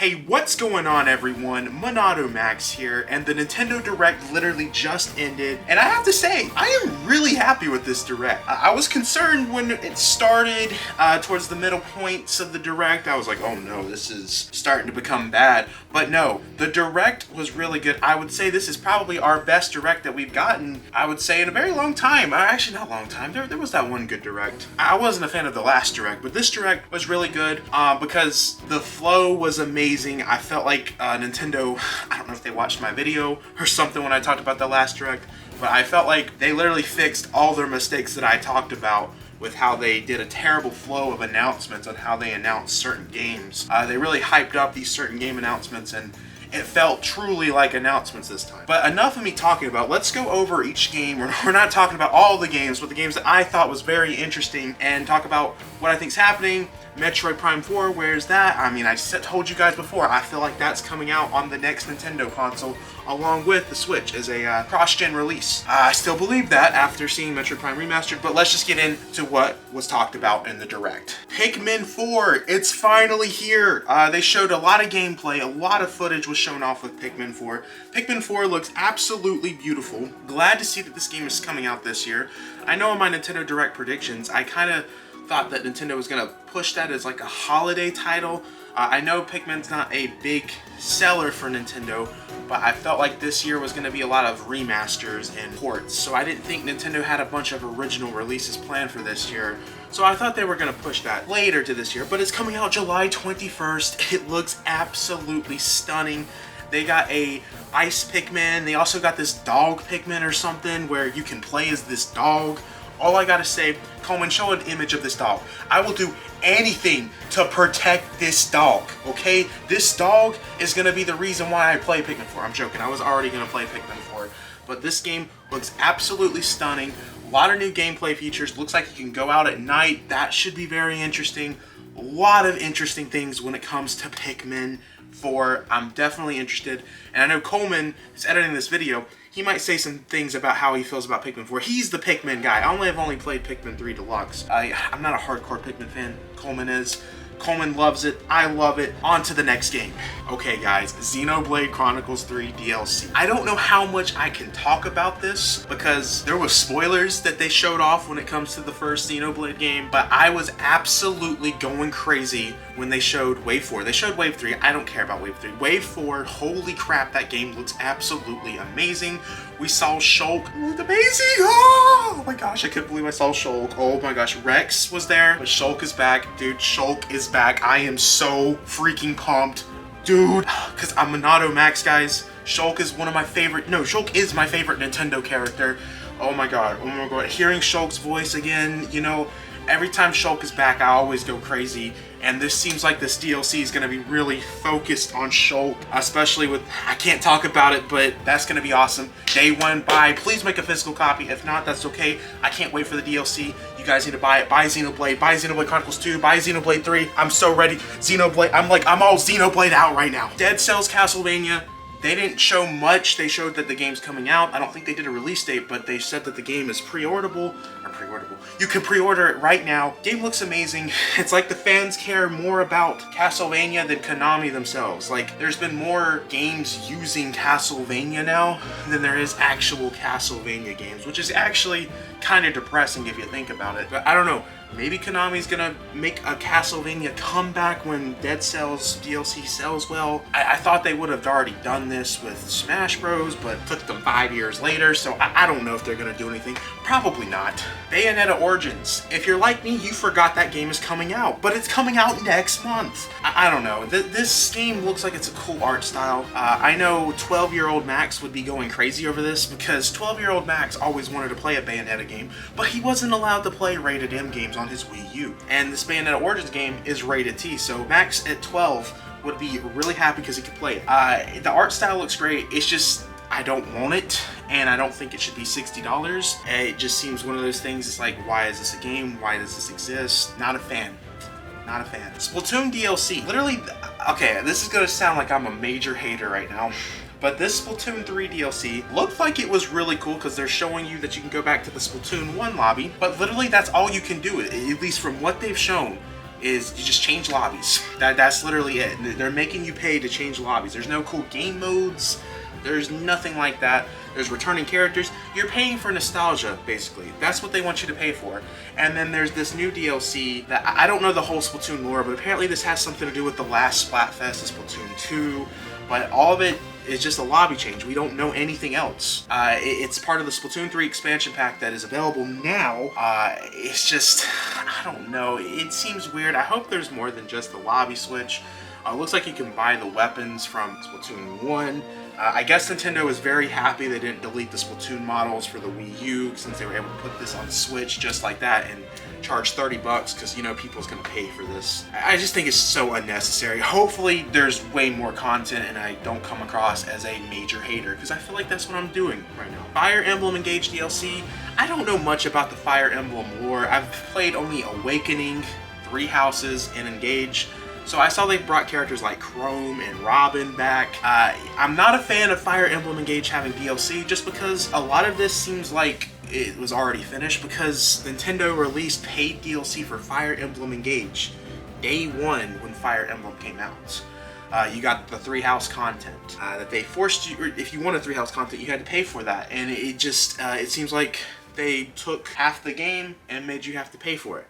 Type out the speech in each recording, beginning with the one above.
Hey, what's going on everyone? Monado Max here, and the Nintendo Direct literally just ended, and I have to say, I am really happy with this Direct. I was concerned when it started towards the middle points of the Direct. I was like, oh no, this is starting to become bad. But no, the Direct was really good. I would say this is probably our best Direct that we've gotten, I would say, in a very long time. Actually, not a long time. There was that one good Direct. I wasn't a fan of the last Direct, but this Direct was really good because the flow was amazing. I felt like Nintendo, I don't know if they watched my video or something when I talked about the last Direct, but I felt like they literally fixed all their mistakes that I talked about with how they did a terrible flow of announcements on how they announced certain games. They really hyped up these certain game announcements, and it felt truly like announcements this time. But enough of me talking about, let's go over each game. We're not talking about all the games, but the games that I thought was very interesting, and talk about what I think's happening. Metroid Prime 4, where's that? I mean, I told you guys before, I feel like that's coming out on the next Nintendo console along with the Switch as a cross-gen release. I still believe that after seeing Metroid Prime Remastered, but let's just get into what was talked about in the Direct. Pikmin 4, it's finally here. They showed a lot of gameplay, a lot of footage was shown off with Pikmin 4. Pikmin 4 looks absolutely beautiful. Glad to see that this game is coming out this year. I know in my Nintendo Direct predictions, I kind of thought that Nintendo was going to push that as like a holiday title. I know Pikmin's not a big seller for Nintendo, but I felt like this year was going to be a lot of remasters and ports, so I didn't think Nintendo had a bunch of original releases planned for this year. So I thought they were going to push that later to this year, but it's coming out July 21st. It looks absolutely stunning. They got a ice Pikmin. They also got this dog Pikmin or something where you can play as this dog. All I gotta say, Coleman, show an image of this dog. I will do anything to protect this dog, okay? This dog is gonna be the reason why I play Pikmin 4. I'm joking, I was already gonna play Pikmin 4. But this game looks absolutely stunning. A lot of new gameplay features. Looks like you can go out at night. That should be very interesting. A lot of interesting things when it comes to Pikmin 4. I'm definitely interested. And I know Coleman is editing this video. He might say some things about how he feels about Pikmin 4. He's the Pikmin guy. I've only played Pikmin 3 Deluxe. I'm not a hardcore Pikmin fan. Coleman is. Coleman loves it. I love it. On to the next game. Okay, guys. Xenoblade Chronicles 3 DLC. I don't know how much I can talk about this because there was spoilers that they showed off when it comes to the first Xenoblade game, but I was absolutely going crazy when they showed Wave 4. They showed Wave 3. I don't care about Wave 3. Wave 4, holy crap, that game looks absolutely amazing. We saw Shulk. It looked amazing. Oh my gosh, I couldn't believe I saw Shulk. Oh my gosh, Rex was there, but Shulk is back. Dude, Shulk is back. I am so freaking pumped. Dude, because I'm Monado Max, guys. Shulk is one of my favorite, no, Shulk is my favorite Nintendo character. Oh my god, oh my god. Hearing Shulk's voice again, you know, every time Shulk is back, I always go crazy. And this seems like this DLC is going to be really focused on Shulk, especially with, I can't talk about it, but that's going to be awesome. Day one, buy. Please make a physical copy. If not, that's okay. I can't wait for the DLC. You guys need to buy it. Buy Xenoblade. Buy Xenoblade Chronicles 2. Buy Xenoblade 3. I'm so ready. Xenoblade. I'm all Xenoblade out right now. Dead Cells Castlevania. They didn't show much. They showed that the game's coming out. I don't think they did a release date, but they said that the game is pre-orderable. You can pre-order it right now. Game looks amazing. It's like the fans care more about Castlevania than Konami themselves. Like, there's been more games using Castlevania now than there is actual Castlevania games, which is actually kind of depressing if you think about it. But I don't know. Maybe Konami's gonna make a Castlevania comeback when Dead Cells DLC sells well. I thought they would have already done this with Smash Bros, but it took them 5 years later, so I don't know if they're gonna do anything. Probably not. Bayonetta Origins. If you're like me, you forgot that game is coming out, but it's coming out next month. I don't know. This game looks like it's a cool art style. I know 12-year-old Max would be going crazy over this because 12-year-old Max always wanted to play a Bayonetta game, but he wasn't allowed to play rated M games on his Wii U. And this Bayonetta Origins game is rated T, so Max at 12 would be really happy because he could play it. The art style looks great. It's just, I don't want it, and I don't think it should be $60. It just seems one of those things, it's like, why is this a game? Why does this exist? Not a fan. Not a fan. Splatoon DLC. Literally, okay, this is gonna sound like I'm a major hater right now, but this Splatoon 3 DLC looked like it was really cool because they're showing you that you can go back to the Splatoon 1 lobby, but literally that's all you can do, at least from what they've shown. is you just change lobbies. That's literally it. They're making you pay to change lobbies. There's no cool game modes. There's nothing like that. There's returning characters. You're paying for nostalgia, basically. That's what they want you to pay for. And then there's this new DLC that I don't know the whole Splatoon lore, but apparently this has something to do with the last Splatfest of Splatoon 2. But all of it is just a lobby change. We don't know anything else. It's part of the Splatoon 3 expansion pack that is available now. It's just, I don't know. It seems weird. I hope there's more than just the lobby switch. Looks like you can buy the weapons from Splatoon 1. I guess Nintendo is very happy they didn't delete the Splatoon models for the Wii U, since they were able to put this on the Switch just like that and charge $30 because, you know, people's gonna pay for this. I just think it's so unnecessary. Hopefully there's way more content and I don't come across as a major hater, because I feel like that's what I'm doing right now. Fire Emblem Engage DLC. I don't know much about the Fire Emblem lore. I've played only Awakening, Three Houses, and Engage. So I saw they brought characters like Chrome and Robin back. I'm not a fan of Fire Emblem Engage having DLC, just because a lot of this seems like it was already finished, because Nintendo released paid DLC for Fire Emblem Engage day one when Fire Emblem came out. You got the Three House content that they forced you, or if you wanted Three House content, you had to pay for that. And it just, it seems like they took half the game and made you have to pay for it.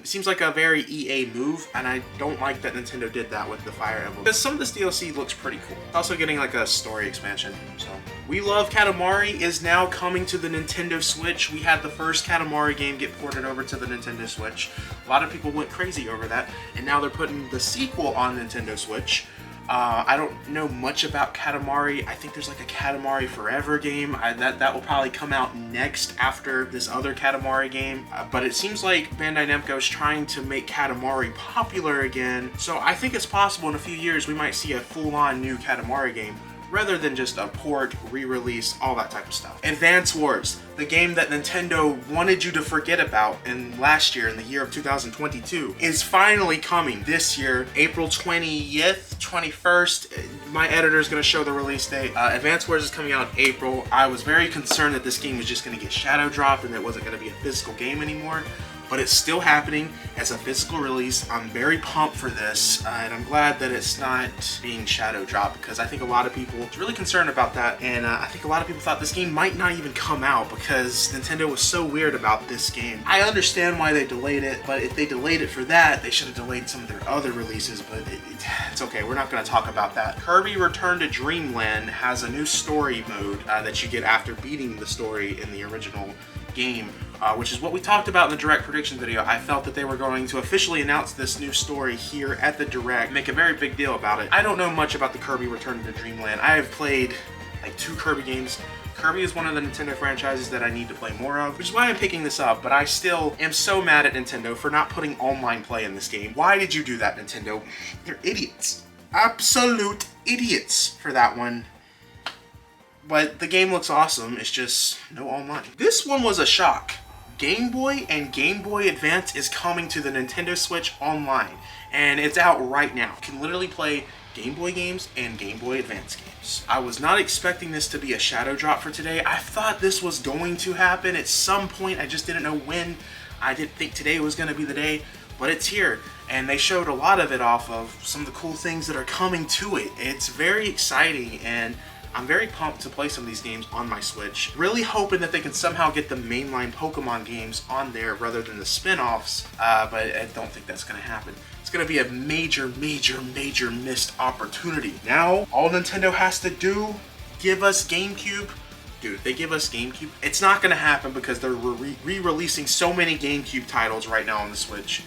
Seems like a very EA move, and I don't like that Nintendo did that with the Fire Emblem, because some of this DLC looks pretty cool. Also getting like a story expansion, so. We Love Katamari is now coming to the Nintendo Switch. We had the first Katamari game get ported over to the Nintendo Switch. A lot of people went crazy over that, and now they're putting the sequel on Nintendo Switch. I don't know much about Katamari. I think there's like a Katamari Forever game. That will probably come out next after this other Katamari game. But it seems like Bandai Namco is trying to make Katamari popular again. So I think it's possible in a few years we might see a full-on new Katamari game, rather than just a port, re-release, all that type of stuff. Advance Wars, the game that Nintendo wanted you to forget about in last year, in the year of 2022, is finally coming this year, April 20th, 21st. My editor is going to show the release date. Advance Wars is coming out in April. I was very concerned that this game was just going to get shadow dropped and it wasn't going to be a physical game anymore. But it's still happening as a physical release. I'm very pumped for this, and I'm glad that it's not being shadow dropped, because I think a lot of people are really concerned about that, and I think a lot of people thought this game might not even come out because Nintendo was so weird about this game. I understand why they delayed it, but if they delayed it for that, they should have delayed some of their other releases, but it's okay, we're not going to talk about that. Kirby Return to Dreamland has a new story mode that you get after beating the story in the original game, which is what we talked about in the Direct prediction video. I felt that they were going to officially announce this new story here at the Direct, make a very big deal about it. I don't know much about the Kirby Return to Dreamland. I have played like 2 Kirby games. Kirby is one of the Nintendo franchises that I need to play more of, which is why I'm picking this up, but I still am so mad at Nintendo for not putting online play in this game. Why did you do that, Nintendo? You're idiots. Absolute idiots for that one. But the game looks awesome, it's just no online. This one was a shock. Game Boy and Game Boy Advance is coming to the Nintendo Switch online, and it's out right now. You can literally play Game Boy games and Game Boy Advance games. I was not expecting this to be a shadow drop for today. I thought this was going to happen at some point, I just didn't know when. I didn't think today was going to be the day, but it's here. And they showed a lot of it off of some of the cool things that are coming to it. It's very exciting, and I'm very pumped to play some of these games on my Switch. Really hoping that they can somehow get the mainline Pokemon games on there rather than the spin-offs, but I don't think that's going to happen. It's going to be a major, major, major missed opportunity. Now, all Nintendo has to do, give us GameCube. Dude, if they give us GameCube, it's not going to happen because they're re-releasing so many GameCube titles right now on the Switch.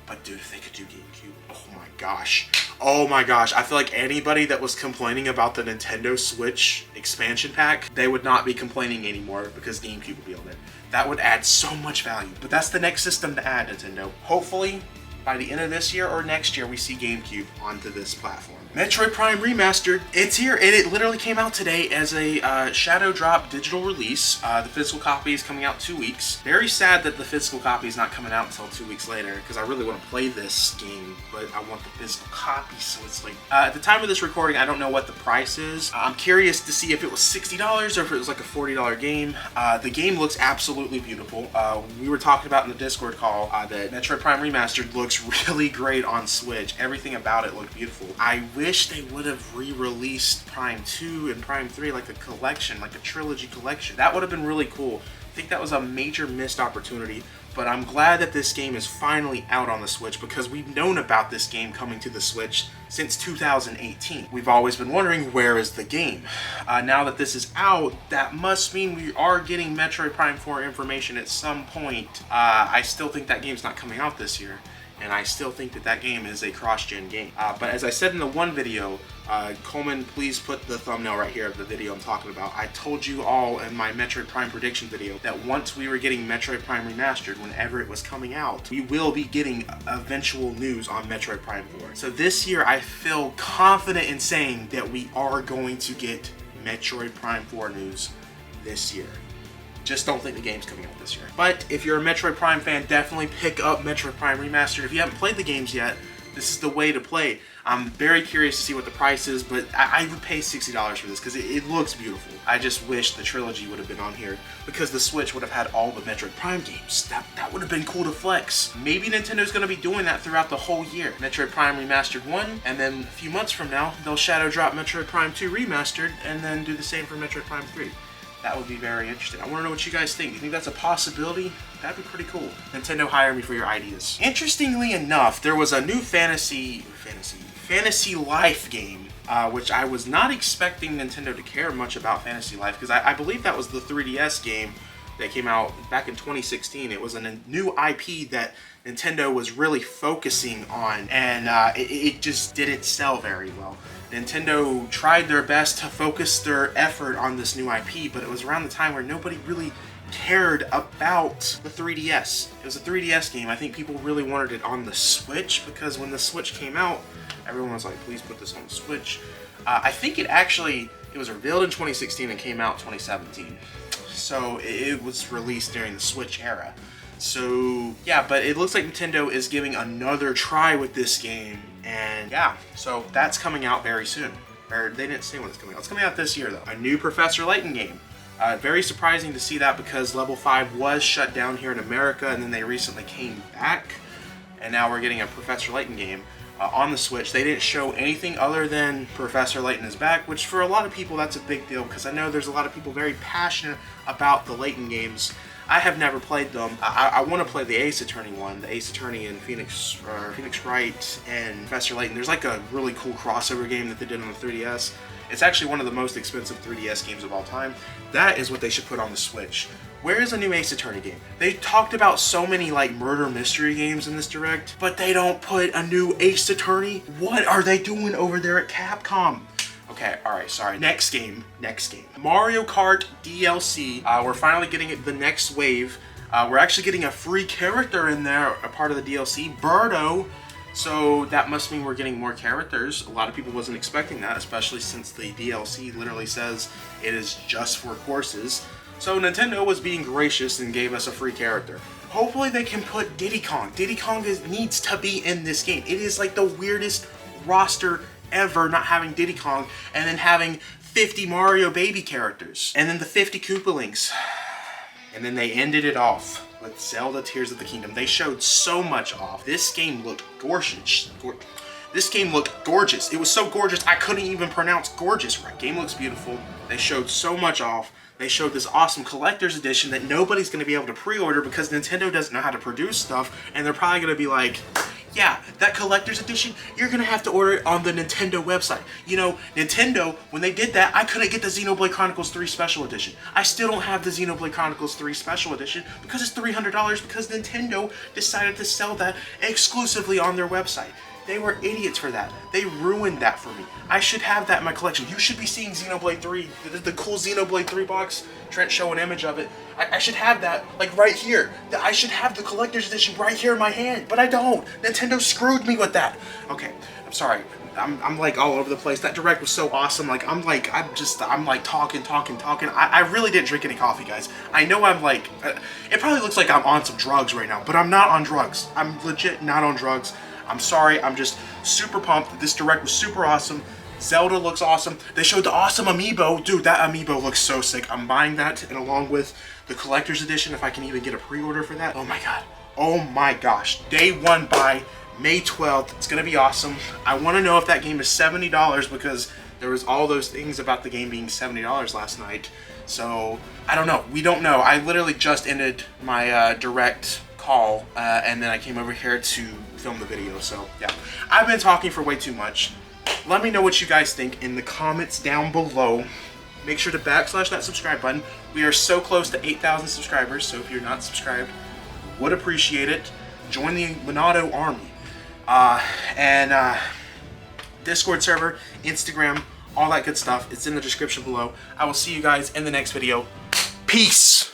But dude, if they could do GameCube, oh my gosh. Oh my gosh, I feel like anybody that was complaining about the Nintendo Switch expansion pack, they would not be complaining anymore because GameCube would be on it. That would add so much value. But that's the next system to add, Nintendo. Hopefully, by the end of this year or next year, we see GameCube onto this platform. Metroid Prime Remastered, it's here, and it literally came out today as a shadow drop digital release. The physical copy is coming out 2 weeks. Very sad that the physical copy is not coming out until 2 weeks later, because I really want to play this game, but I want the physical copy, so it's like... at the time of this recording, I don't know what the price is. I'm curious to see if it was $60 or if it was like a $40 game. The game looks absolutely beautiful. We were talking about in the Discord call that Metroid Prime Remastered looks looks really great on Switch. Everything about it looked beautiful. I wish they would have re-released Prime 2 and Prime 3 like a collection, like a trilogy collection. That would have been really cool. I think that was a major missed opportunity, but I'm glad that this game is finally out on the Switch because we've known about this game coming to the Switch since 2018. We've always been wondering, where is the game? Now that this is out, that must mean we are getting Metroid Prime 4 information at some point. I still think that game's not coming out this year, and I still think that that game is a cross-gen game. But as I said in the one video, Coleman, please put the thumbnail right here of the video I'm talking about. I told you all in my Metroid Prime prediction video that once we were getting Metroid Prime Remastered, whenever it was coming out, we will be getting eventual news on Metroid Prime 4. So this year, I feel confident in saying that we are going to get Metroid Prime 4 news this year. Just don't think the game's coming out this year. But if you're a Metroid Prime fan, definitely pick up Metroid Prime Remastered. If you haven't played the games yet, this is the way to play. I'm very curious to see what the price is, but I would pay $60 for this because it looks beautiful. I just wish the trilogy would have been on here because the Switch would have had all the Metroid Prime games. That would have been cool to flex. Maybe Nintendo's going to be doing that throughout the whole year. Metroid Prime Remastered 1, and then a few months from now, they'll shadow drop Metroid Prime 2 Remastered, and then do the same for Metroid Prime 3. That would be very interesting. I want to know what you guys think. You think that's a possibility? That'd be pretty cool. Nintendo, hire me for your ideas. Interestingly enough, there was a new Fantasy Life game, which I was not expecting Nintendo to care much about Fantasy Life, because I believe that was the 3DS game that came out back in 2016. It was a new IP that Nintendo was really focusing on, and it just didn't sell very well. Nintendo tried their best to focus their effort on this new IP, but it was around the time where nobody really cared about the 3DS. It was a 3DS game. I think people really wanted it on the Switch, because when the Switch came out, everyone was like, please put this on the Switch. I think it was revealed in 2016 and came out 2017. So it was released during the Switch era. So yeah, but it looks like Nintendo is giving another try with this game, and yeah, so that's coming out very soon. Or they didn't say when it's coming out. It's coming out this year though. A new Professor Layton game. Very surprising to see that because Level 5 was shut down here in America, and then they recently came back, and now we're getting a Professor Layton game on the Switch. They didn't show anything other than Professor Layton is back, which for a lot of people that's a big deal because I know there's a lot of people very passionate about the Layton games. I have never played them. I want to play the Ace Attorney one, the Ace Attorney and Phoenix Wright and Professor Layton. There's like a really cool crossover game that they did on the 3DS. It's actually one of the most expensive 3DS games of all time. That is what they should put on the Switch. Where is a new Ace Attorney game? They talked about so many like murder mystery games in this direct, but they don't put a new Ace Attorney. What are they doing over there at Capcom? Okay, alright, sorry. Next game. Mario Kart DLC. We're finally getting it the next wave. We're actually getting a free character in there, a part of the DLC, Birdo. So that must mean we're getting more characters. A lot of people wasn't expecting that, especially since the DLC literally says it is just for courses. So Nintendo was being gracious and gave us a free character. Hopefully they can put Diddy Kong. Diddy Kong needs to be in this game. It is like the weirdest roster ever, not having Diddy Kong and then having 50 Mario baby characters and then the 50 Koopalings. And then they ended it off with Zelda Tears of the Kingdom. They showed so much off. This game looked gorgeous. This game looked gorgeous. It was so gorgeous I couldn't even pronounce gorgeous right. Game looks beautiful. They showed so much off. They showed this awesome collector's edition that nobody's going to be able to pre-order because Nintendo doesn't know how to produce stuff, and they're probably going to be like, yeah, that collector's edition, you're going to have to order it on the Nintendo website. You know, Nintendo, when they did that, I couldn't get the Xenoblade Chronicles 3 Special Edition. I still don't have the Xenoblade Chronicles 3 Special Edition because it's $300 because Nintendo decided to sell that exclusively on their website. They were idiots for that. They ruined that for me. I should have that in my collection. You should be seeing Xenoblade 3, the cool Xenoblade 3 box. Trent show an image of it. I should have that, like, right here. I should have the collector's edition right here in my hand, but I don't. Nintendo screwed me with that. Okay, I'm sorry. I'm like all over the place. That direct was so awesome. Like, I'm like talking. I really didn't drink any coffee, guys. I know I'm like, it probably looks like I'm on some drugs right now, but I'm not on drugs. I'm legit not on drugs. I'm sorry, I'm just super pumped. This direct was super awesome. Zelda looks awesome. They showed the awesome amiibo. Dude, that amiibo looks so sick. I'm buying that, and along with the collector's edition, if I can even get a pre-order for that. Oh my god. Oh my gosh, day one by May 12th. It's gonna be awesome. I want to know if that game is $70 because there was all those things about the game being $70 last night. So I don't know. We don't know. I literally just ended my direct call and then I came over here to film the video. So yeah, I've been talking for way too much. Let me know what you guys think in the comments down below. Make sure to backslash that subscribe button. We are so close to 8,000 subscribers, so if you're not subscribed, would appreciate it. Join the Monado army. Discord server, Instagram, all that good stuff. It's in the description below. I will see you guys in the next video. Peace!